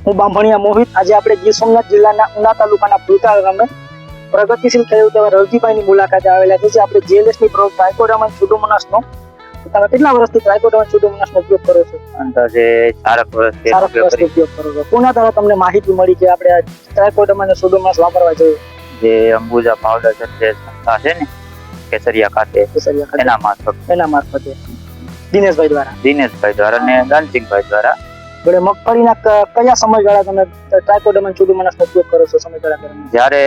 હું બાંભણિયા મોહિત. આજે આપણે ગીર સોમનાથ જિલ્લાના ઉના તાલુકાના ભૂલકા ગામે પ્રગતિશીલ ખેડૂત એવા રવજીભાઈની મુલાકાતે આવેલા છે. આપણે જીએલએસની પ્રોડક્ટ ટ્રાઇકોડર્મા સ્યુડોમોનાસનો તમે કેટલા વર્ષથી ટ્રાઇકોડર્મા સ્યુડોમોનાસનો ઉપયોગ કરો છો? અંદાજે 4 વર્ષથી ઉપયોગ કરો છો. કોના દ્વારા તમને માહિતી મળી કે આપણે આ ટ્રાઇકોડર્મા સ્યુડોમોનાસ વાપરવા જોઈએ? જે અંબુજા પાવડર જે સંસ્થા છે ને કેસરિયા ખાતે એના મારફતે દિનેશભાઈ દ્વારા અને દાનસિંહભાઈ દ્વારા. એટલે મગફળીના કયા સમયગાળા તમે ટ્રાઇકોડર્મા સ્યુડોમોનાસનો ઉપયોગ કરો છો? સમયગાળા દરમિયાન જ્યારે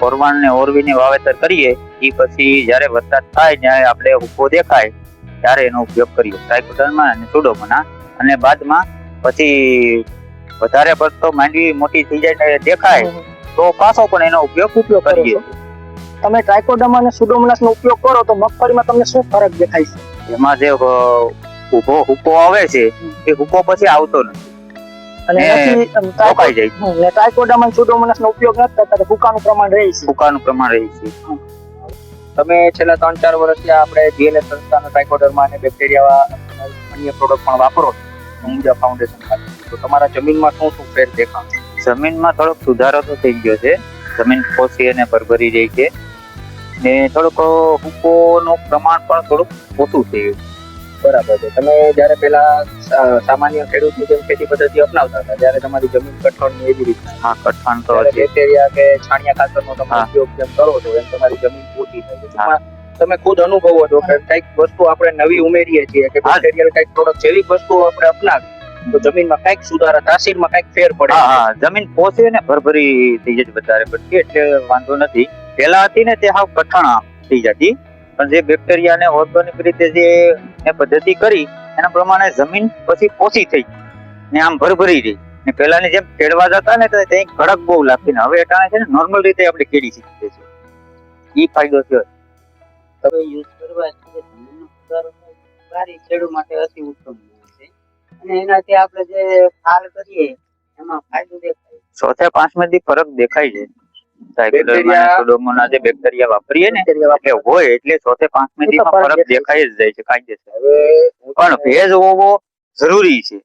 ઓરવાણ ને ઓરવીને વાવેતર કરીએ એ પછી જ્યારે વરસાદ થાય ત્યારે આપણે ઉભો દેખાય ત્યારે એનો ઉપયોગ કરીએ ટ્રાઇકોડર્મા અને સ્યુડોમોનાસ. અને બાદમાં પછી વધારે પડતો માંડવી મોટી થઈ જાય ને દેખાય તો પાછો પણ એનો ઉપયોગ કરીએ. તમે ટ્રાઇકોડર્મા અને સ્યુડોમોનાસનો ઉપયોગ કરો તો મગફળીમાં તમને શું ફરક દેખાય છે? એમાં જે ઉભો હુકો આવે છે એ હુકો પછી આવતો નથી અને રોકાઈ જાય છે. અને ટ્રાઇકોડર્મા અને સ્યુડોમોનાસનો ઉપયોગ નથી કરતા તો ફૂકાનું પ્રમાણ રહે છે. તમે છેલ્લા 3-4 વર્ષથી આપણે જીએલએસ સંસ્થાનો ટ્રાઇકોડર્મા અને બેક્ટેરિયા અન્ય પ્રોડક્ટ પણ વાપરો છો અંબુજા ફાઉન્ડેશન ખાતે. તો તમારા જમીનમાં શું ફેર દેખાય? જમીનમાં થોડોક સુધારો તો થઈ ગયો છે. જમીન પોસી અને ભરભરી રહી છે ને થોડુંક હુકોનું પ્રમાણ પણ થોડુંક ઓછું થઈ ગયું. બરાબર છે. તમે જયારે પેલા સામાન્ય ખેડૂતની જેમ ખેતી પદ્ધતિ અપનાવતા હતા ત્યારે તમારી જમીન કઠણ એવી રીતે કઠણ તો બેક્ટેરિયા કે છાણિયા ખાતરનો તમે ઉપયોગ જેમ કરો છો એમ તમારી જમીન ઓછી થાય છે. તમે ખુદ અનુભવો છો કે કઈક વસ્તુ આપણે નવી ઉમેરીએ છીએ કે બેક્ટેરિયલ કઈક પ્રોડક્ટ જેવી વસ્તુ આપણે અપનાવી તો જમીનમાં કઈક સુધારા તાસીરમાં કઈક ફેર પડે. જમીન પોસી અને ભરભરી થઈ જતી વધારે પડતી એટલે વાંધો નથી. પેલા હતી ને તે હાવ કઠણ થઈ જતી પણ જે બેક્ટેરિયા ને ઓર્ગેનિક રીતે જે પદ્ધતિ કરી એના પ્રમાણે જમીન પછી પોસી થઈ ને આમ ભરભરી રહી ને પેલાની જેમ ખેડવા જતા ને તો ત્યાં કડક બહુ લાગતી ને હવે એટાણે છે ને નોર્મલ રીતે આપણે ખેડી શકીએ છીએ. ઈ ફાયદો થયો. તમે યુઝ કરવાથી જમીનનો સુધારો સારી ખેડૂત માટે અતિ ઉત્તમ છે અને એનાથી આપણે જે ફાલ કરીએ એમાં ફાયદો દેખાય. 6 થી 5 દી ફરક દેખાય છે. જે બેક્ટેરિયા વાપરીએ ને એટલે હોય એટલે 6 થી 5 દી ફરક દેખાય જ જાય છે કાયદેસર. પણ ભેજ હોવો જરૂરી છે.